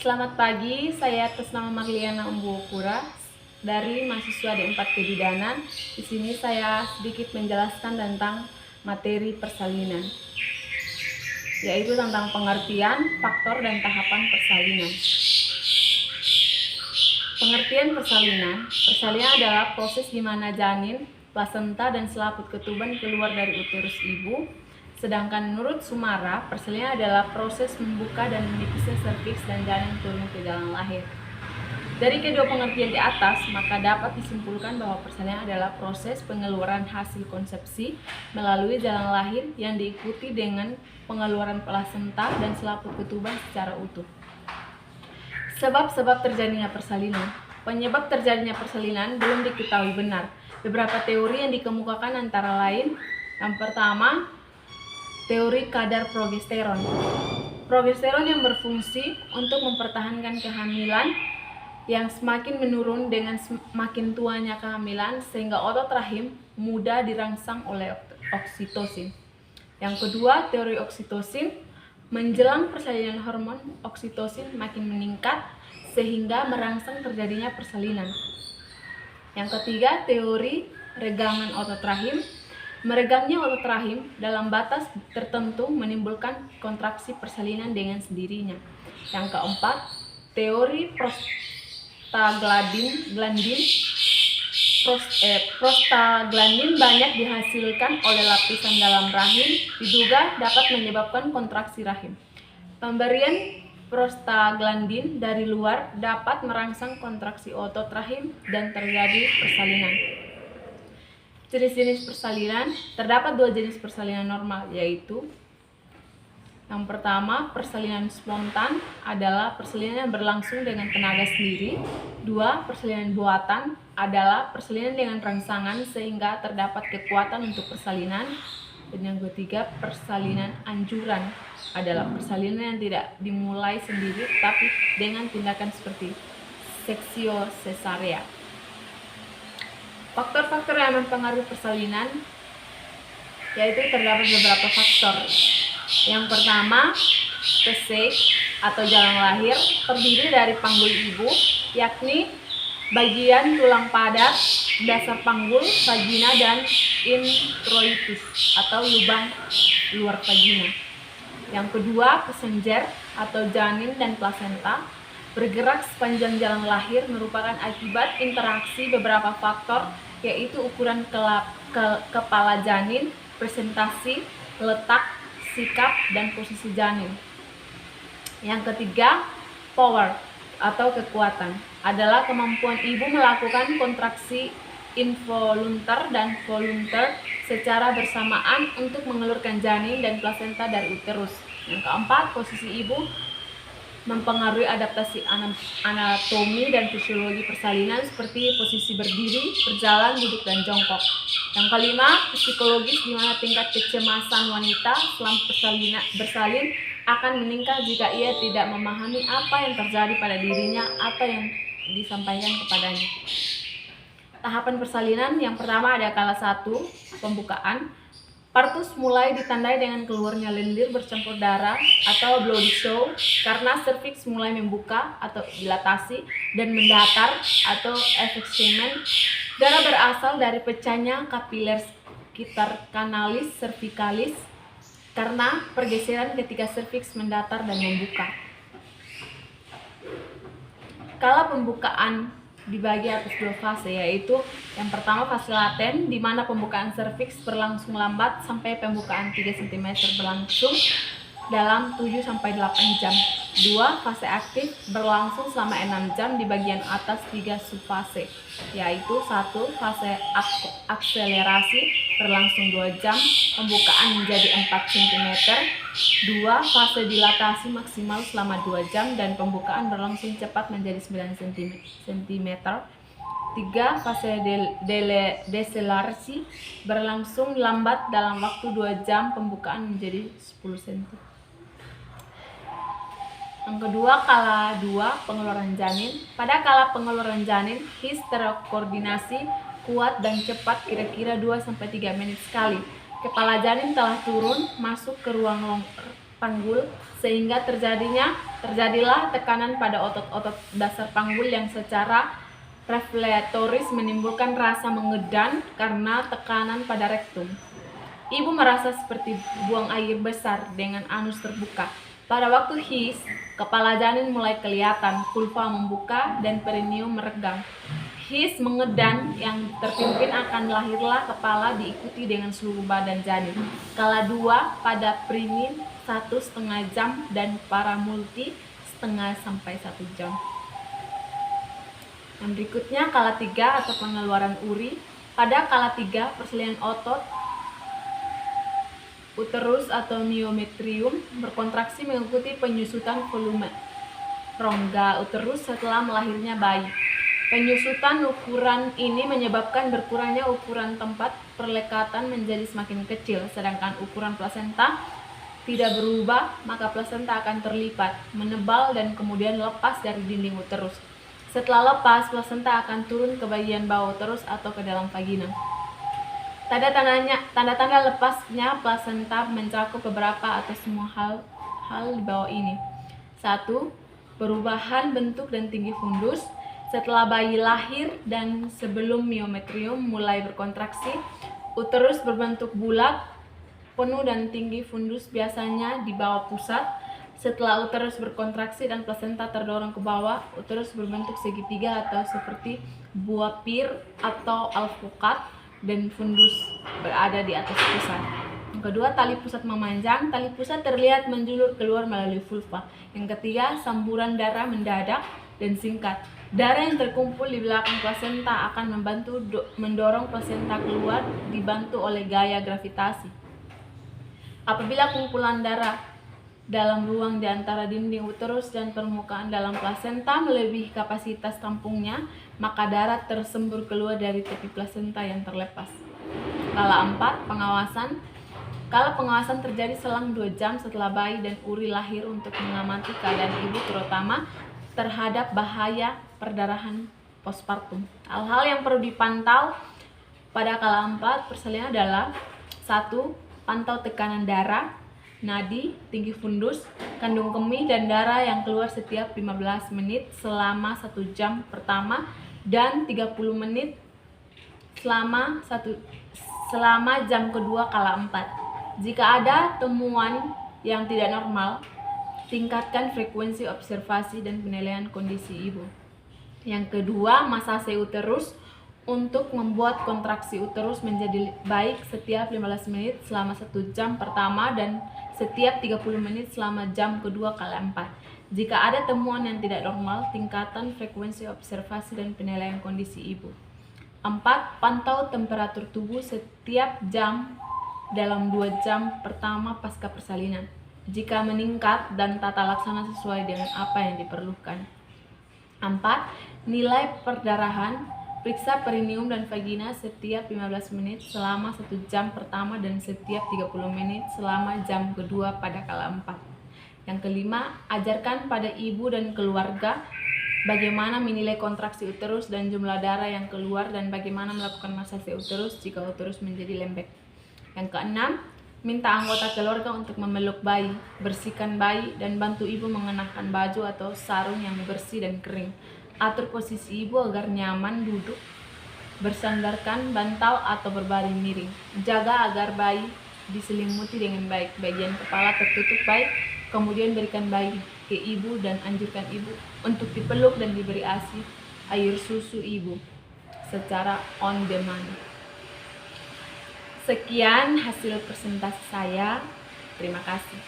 Selamat pagi, saya atas nama Marliana Umbuokura dari mahasiswa D4 Kebidanan. Di sini saya sedikit menjelaskan tentang materi persalinan, yaitu tentang pengertian, faktor, dan tahapan persalinan. Pengertian persalinan adalah proses di mana janin, plasenta, dan selaput ketuban keluar dari uterus ibu. Sedangkan menurut Sumara, persalinan adalah proses membuka dan menipisnya serviks dan janin turun ke jalan lahir. Dari kedua pengertian di atas, maka dapat disimpulkan bahwa persalinan adalah proses pengeluaran hasil konsepsi melalui jalan lahir yang diikuti dengan pengeluaran plasenta dan selaput ketuban secara utuh. Sebab-sebab terjadinya persalinan. Penyebab terjadinya persalinan belum diketahui benar. Beberapa teori yang dikemukakan antara lain, yang pertama, teori kadar progesteron. Progesteron yang berfungsi untuk mempertahankan kehamilan yang semakin menurun dengan semakin tuanya kehamilan, sehingga otot rahim mudah dirangsang oleh oksitosin. Yang kedua, teori oksitosin. Menjelang persalinan hormon oksitosin makin meningkat sehingga merangsang terjadinya persalinan. Yang ketiga, teori regangan otot rahim. Meregangnya otot rahim dalam batas tertentu menimbulkan kontraksi persalinan dengan sendirinya. Yang keempat, teori prostaglandin banyak dihasilkan oleh lapisan dalam rahim, diduga dapat menyebabkan kontraksi rahim. Pemberian prostaglandin dari luar dapat merangsang kontraksi otot rahim dan terjadi persalinan. Jenis-jenis persalinan, terdapat dua jenis persalinan normal, yaitu yang pertama, persalinan spontan adalah persalinan yang berlangsung dengan tenaga sendiri. Dua, persalinan buatan adalah persalinan dengan rangsangan sehingga terdapat kekuatan untuk persalinan. Dan yang ketiga, persalinan anjuran adalah persalinan yang tidak dimulai sendiri tapi dengan tindakan seperti seksio sesarea. Faktor-faktor yang mempengaruhi persalinan yaitu terdapat beberapa faktor. Yang pertama, PC atau jalan lahir terdiri dari panggul ibu, yakni bagian tulang padat, dasar panggul, vagina, dan introitus atau lubang luar vagina. Yang kedua, pesenjer atau janin dan plasenta bergerak sepanjang jalan lahir merupakan akibat interaksi beberapa faktor, yaitu ukuran kepala janin, presentasi, letak, sikap, dan posisi janin. Yang ketiga, power atau kekuatan adalah kemampuan ibu melakukan kontraksi involuntar dan voluntar secara bersamaan untuk mengeluarkan janin dan plasenta dari uterus. Yang keempat, posisi ibu mempengaruhi adaptasi anatomi dan fisiologi persalinan seperti posisi berdiri, berjalan, duduk, dan jongkok. Yang kelima, psikologis, di mana tingkat kecemasan wanita selama bersalin akan meningkat jika ia tidak memahami apa yang terjadi pada dirinya atau yang disampaikan kepadanya. Tahapan persalinan yang pertama ada kala 1, pembukaan. Partus mulai ditandai dengan keluarnya lendir bercampur darah atau bloody show karena serviks mulai membuka atau dilatasi dan mendatar atau efek semen. Darah berasal dari pecahnya kapiler sekitar kanalis cervicalis karena pergeseran ketika serviks mendatar dan membuka. Kala pembukaan dibagi atas dua fase, yaitu yang pertama fase laten, di mana pembukaan serviks berlangsung lambat sampai pembukaan 3 cm berlangsung dalam 7-8 jam. 2. Fase aktif berlangsung selama 6 jam di bagian atas 3 subfase, yaitu 1. Fase akselerasi berlangsung 2 jam, pembukaan menjadi 4 cm. 2. Fase dilatasi maksimal selama 2 jam dan pembukaan berlangsung cepat menjadi 9 cm. 3. Fase deselerasi berlangsung lambat dalam waktu 2 jam, pembukaan menjadi 10 cm. Yang kedua, kala 2, pengeluaran janin. Pada kala pengeluaran janin, his terkoordinasi kuat dan cepat, kira-kira 2-3 menit sekali. Kepala janin telah turun masuk ke ruang panggul sehingga terjadilah tekanan pada otot-otot dasar panggul yang secara reflektoris menimbulkan rasa mengedan karena tekanan pada rektum. Ibu merasa seperti buang air besar dengan anus terbuka. Pada waktu his, kepala janin mulai kelihatan, vulva membuka, dan perineum meregang. His mengedan yang terpimpin akan lahirlah kepala diikuti dengan seluruh badan janin. Kala 2 pada prenin 1,5 jam dan para multi setengah sampai 1 jam. Yang berikutnya kala 3 atau pengeluaran uri. Pada kala 3 persalinan otot uterus atau myometrium berkontraksi mengikuti penyusutan volume rongga uterus setelah melahirnya bayi. Penyusutan ukuran ini menyebabkan berkurangnya ukuran tempat perlekatan menjadi semakin kecil, sedangkan ukuran plasenta tidak berubah, maka plasenta akan terlipat, menebal, dan kemudian lepas dari dinding uterus. Setelah lepas, plasenta akan turun ke bagian bawah uterus atau ke dalam vagina. Tanda-tanda lepasnya plasenta mencakup beberapa atau semua hal di bawah ini. 1. Perubahan bentuk dan tinggi fundus. Setelah bayi lahir dan sebelum myometrium mulai berkontraksi, uterus berbentuk bulat, penuh dan tinggi fundus biasanya di bawah pusat. Setelah uterus berkontraksi dan plasenta terdorong ke bawah, uterus berbentuk segitiga atau seperti buah pir atau alpukat, dan fundus berada di atas pusat. Yang kedua, tali pusat memanjang. Tali pusat terlihat menjulur keluar melalui vulva. Yang ketiga, samburan darah mendadak dan singkat. Darah yang terkumpul di belakang plasenta akan membantu mendorong plasenta keluar, dibantu oleh gaya gravitasi. Apabila kumpulan darah dalam ruang di antara dinding uterus dan permukaan dalam plasenta melebihi kapasitas tampungnya, maka darah tersembur keluar dari tepi plasenta yang terlepas. Kala 4, pengawasan. Kala pengawasan terjadi selang 2 jam setelah bayi dan uri lahir untuk mengamati keadaan ibu, terutama terhadap bahaya perdarahan postpartum. Hal-hal yang perlu dipantau pada kala 4 persalinan adalah 1. Pantau tekanan darah, nadi, tinggi fundus, kandung kemih, dan darah yang keluar setiap 15 menit selama 1 jam pertama dan 30 menit selama jam kedua kala 4. Jika ada temuan yang tidak normal, tingkatkan frekuensi observasi dan penilaian kondisi ibu. Yang kedua, masase uterus untuk membuat kontraksi uterus menjadi baik setiap 15 menit selama 1 jam pertama dan setiap 30 menit selama jam kedua kala 4. Jika ada temuan yang tidak normal, tingkatkan frekuensi observasi dan penilaian kondisi ibu. 4. Pantau temperatur tubuh setiap jam dalam 2 jam pertama pasca persalinan. Jika meningkat dan tata laksana sesuai dengan apa yang diperlukan. 4. Nilai perdarahan. Periksa perineum dan vagina setiap 15 menit selama 1 jam pertama dan setiap 30 menit selama jam kedua pada kala 4. Yang kelima, ajarkan pada ibu dan keluarga bagaimana menilai kontraksi uterus dan jumlah darah yang keluar dan bagaimana melakukan masase uterus jika uterus menjadi lembek. Yang keenam, minta anggota keluarga untuk memeluk bayi, bersihkan bayi, dan bantu ibu mengenakan baju atau sarung yang bersih dan kering. Atur posisi ibu agar nyaman duduk, bersandarkan bantal atau berbaring miring. Jaga agar bayi diselimuti dengan baik, bagian kepala tertutup baik, kemudian berikan bayi ke ibu dan anjurkan ibu untuk dipeluk dan diberi ASI, air susu ibu, secara on demand. Sekian hasil presentasi saya. Terima kasih.